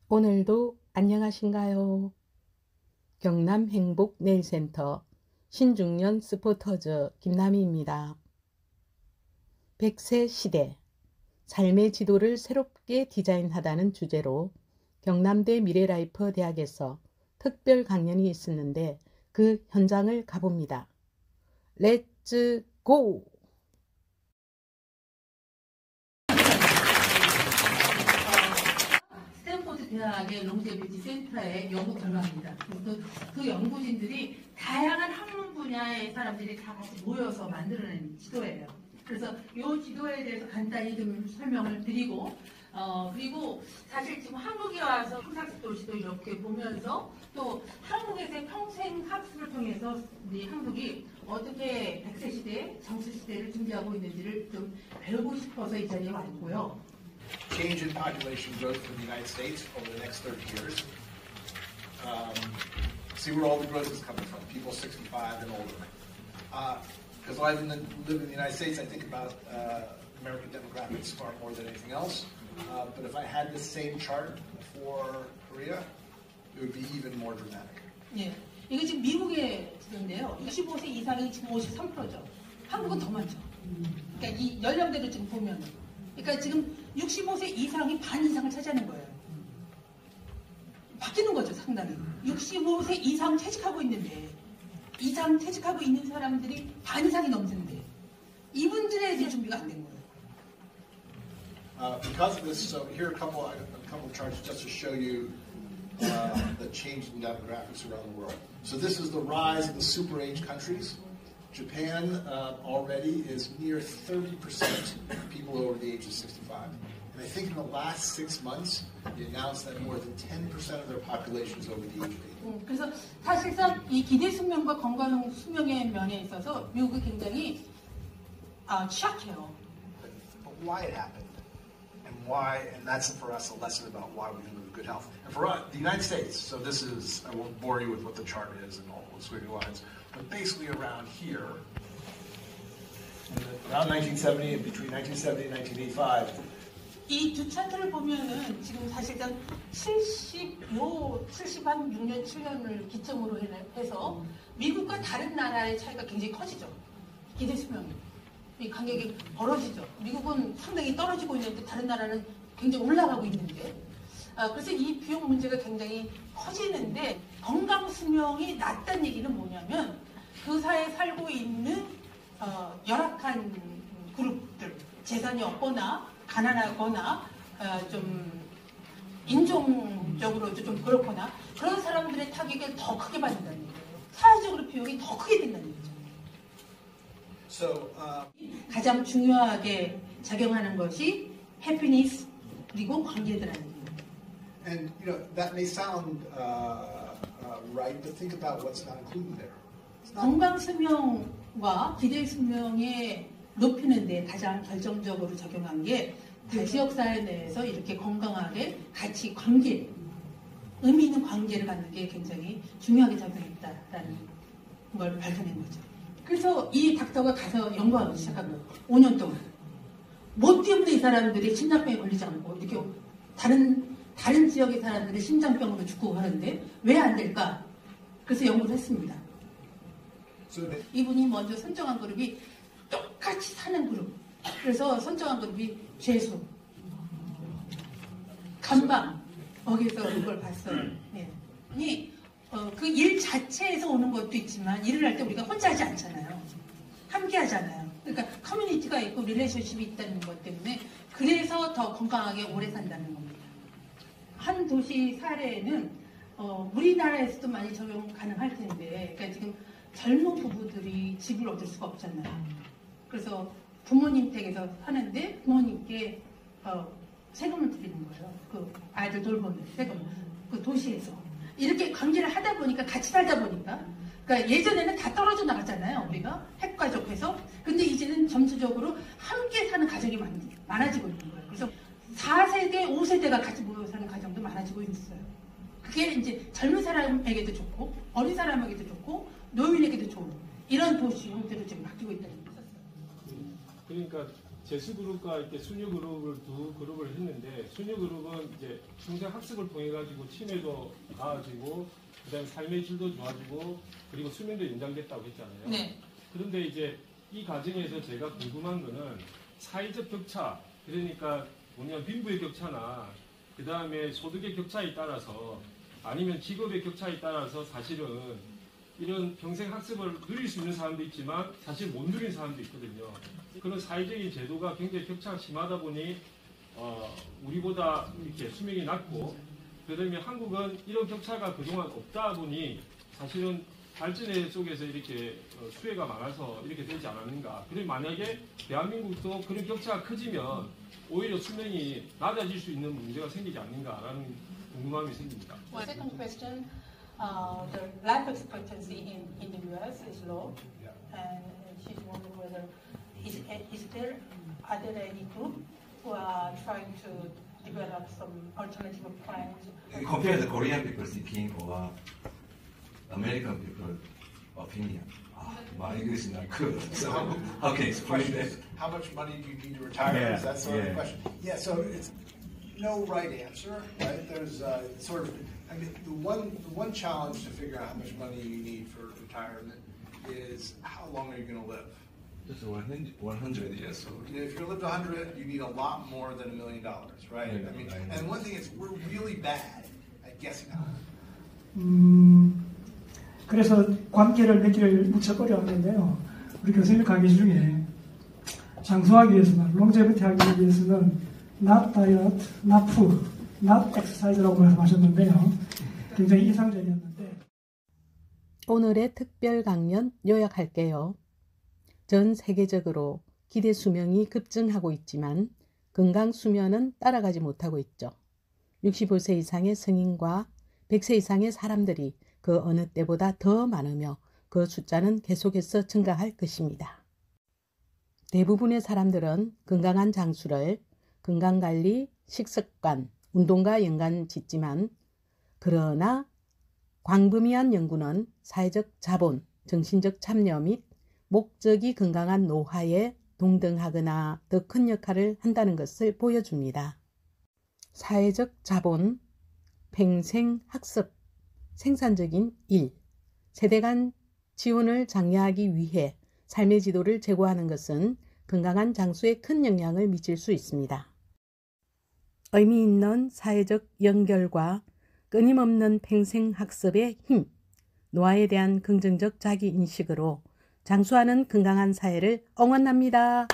오늘도 안녕하신가요? 경남 행복 네일센터 신중년 스포터즈 김남희입니다. 100세 시대 삶의 지도를 새롭게 디자인하다는 주제로 경남대 미래라이프 대학에서 특별 강연이 있었는데 그 현장을 가봅니다. 렛츠 고! 스탠포드 대학의 롱제비티 센터의 연구 결과입니다. 그래서 그 연구진들이 다양한 학문 분야의 사람들이 다 같이 모여서 만들어낸 지도예요. 그래서 이 지도에 대해서 간단히 좀 설명을 드리고 그리고 사실 지금 한국에 와서 평상식 도시도 이렇게 보면서 또 한국에서의 평생 학습을 통해서 우리 한국이 어떻게 100세 시대, 정수 시대를 준비하고 있는지를 좀 배우고 싶어서 이 자리에 왔고요. Change in population growth in the United States over the next 30 years. See where all the growth is coming from, people 65 and older. Because I live in the United States, I think about American demographics far more than anything else. But if I had the same chart for Korea, it would be even more dramatic. 예, 이게 지금 미국의 지도인데요. 65세 이상이 지금 53%죠. 한국은 더 많죠. 그러니까 이 연령대를 지금 보면, 그러니까 지금 65세 이상이 반 이상을 차지하는 거예요. 바뀌는 거죠, 상당히. 65세 이상 퇴직하고 있는데, 퇴직하고 있는 사람들이 반 이상이 넘는데, 이분들에 대해 준비가 안 된 거예요. Because of this, so here are a couple of charts just to show you the change in demographics around the world. So this is the rise of the super age countries. Japan already is near 30% people over the age of 65. And I think in the last 6 months, they announced that more than 10% of their population is over the age of 80. 그래서 사실상 이 기대 수명과 건강 수명의 면에 있어서 미국이 굉장히 취약해요. But why it happened? And that's for us a lesson about why we can live with good health. And for us, the United States, so this is, I won't bore you with what the chart is and all those squiggly lines, but basically around here, around 1970 and between 1970 and 1985. 이 두 차트를 보면은 지금 사실상 76년, 7년을 기점으로 해서 미국과 다른 나라의 차이가 굉장히 커지죠. 기대 수명이. 이 간격이 벌어지죠. 미국은 상당히 떨어지고 있는데 다른 나라는 굉장히 올라가고 있는데 그래서 이 비용 문제가 굉장히 커지는데 건강 수명이 낮다는 얘기는 뭐냐면 그 사회에 살고 있는 열악한 그룹들, 재산이 없거나 가난하거나 좀 인종적으로 좀 그렇거나 그런 사람들의 타격을 더 크게 받는다는 얘기예요. 사회적으로 비용이 더 크게 된다는 얘기죠. 가장 중요하게 작용하는 것이 해피니스 그리고 관계들하는 겁니다. And you know that may sound right, but think about what's not included there. 건강 수명과 기대 수명에 높이는데 가장 결정적으로 작용한 게 지역 사회 내에서 이렇게 건강하게 같이 관계, 의미 있는 관계를 갖는 게 굉장히 중요하게 작용했다라는 걸 밝혀낸 거죠. 그래서 이 닥터가 가서 연구하기 시작한 거예요. 5년 동안. 뭐 때문에 이 사람들이 심장병에 걸리지 않고 이렇게 다른 지역의 사람들이 심장병으로 죽고 하는데 왜 안 될까? 그래서 연구를 했습니다. 이분이 먼저 선정한 그룹이 똑같이 사는 그룹. 그래서 선정한 그룹이 죄수, 간방, 거기서 그걸 봤어요. 예. 그 일 자체에서 오는 것도 있지만 일을 할 때 우리가 혼자 하지 않잖아요. 함께 하잖아요. 그러니까 커뮤니티가 있고 릴레이션십이 있다는 것 때문에 그래서 더 건강하게 오래 산다는 겁니다. 한 도시 사례는 우리나라에서도 많이 적용 가능할 텐데 그러니까 지금 젊은 부부들이 집을 얻을 수가 없잖아요. 그래서 부모님 댁에서 사는데 부모님께 세금을 드리는 거예요. 그 아이들 돌보는 세금. 그 도시에서. 이렇게 관계를 하다 보니까 같이 살다 보니까 그러니까 예전에는 다 떨어져 나갔잖아요. 우리가 핵가족해서. 근데 이제는 점수적으로 함께 사는 가정이 많아지고 있는 거예요. 그래서 4세대, 5세대가 같이 모여 사는 가정도 많아지고 있어요. 그게 이제 젊은 사람에게도 좋고 어린 사람에게도 좋고 노인에게도 좋은 이런 도시 형태로 지금 바뀌고 있다는 게 있었어요. 그러니까 재수 그룹과 이렇게 순유 그룹을 두 그룹을 했는데 순유 그룹은 이제 평생 학습을 통해 가지고 치매도 나아지고 그다음에 삶의 질도 좋아지고 그리고 수명도 연장됐다고 했잖아요. 네. 그런데 이제 이 과정에서 제가 궁금한 거는 사회적 격차, 그러니까 뭐냐면 빈부의 격차나 그 다음에 소득의 격차에 따라서 아니면 직업의 격차에 따라서 사실은 이런 평생 학습을 누릴 수 있는 사람도 있지만 사실 못 누리는 사람도 있거든요. 그런 사회적인 제도가 굉장히 격차가 심하다 보니 우리보다 이렇게 수명이 낮고 그다음에 한국은 이런 격차가 그동안 없다 보니 사실은 발전의 속에서 이렇게 수혜가 많아서 이렇게 되지 않았는가. 그리고 만약에 대한민국도 그런 격차가 커지면 오히려 수명이 낮아질 수 있는 문제가 생기지 않는가라는 궁금함이 생깁니다. Second question, the life expectancy in the U.S. is low, and she's wondering whether are there any group who are trying to develop some alternative plans? Compare the Korean people thinking or American people opinion. My English is not good, so how can you explain that? How much money do you need to retire? Yeah, Is that sort of the yeah. question? Yeah, so it's no right answer, right? There's sort of, I mean, the one challenge to figure out how much money you need for retirement is how long are you going to live? Just 100 years old. You know, if you're going to live to 100, you need a lot more than $1 million, right? Yeah, I mean, I know. and one thing is we're really bad at guessing how. 그래서 관계를 맺기를 무척 어려웠는데요. 우리 교수님 강의 중에 장수하기 위해서는, 롱제비티 하기 위해서는 not diet, not food, not exercise라고 말씀하셨는데요. 굉장히 인상적이었는데 오늘의 특별 강연 요약할게요. 전 세계적으로 기대 수명이 급증하고 있지만 건강 수면은 따라가지 못하고 있죠. 65세 이상의 성인과 100세 이상의 사람들이 그 어느 때보다 더 많으며 그 숫자는 계속해서 증가할 것입니다. 대부분의 사람들은 건강한 장수를 건강관리, 식습관, 운동과 연관 짓지만 그러나 광범위한 연구는 사회적 자본, 정신적 참여 및 목적이 건강한 노화에 동등하거나 더 큰 역할을 한다는 것을 보여줍니다. 사회적 자본, 평생 학습, 생산적인 일, 세대 간 지원을 장려하기 위해 삶의 지도를 제고하는 것은 건강한 장수에 큰 영향을 미칠 수 있습니다. 의미 있는 사회적 연결과 끊임없는 평생 학습의 힘, 노화에 대한 긍정적 자기인식으로 장수하는 건강한 사회를 응원합니다.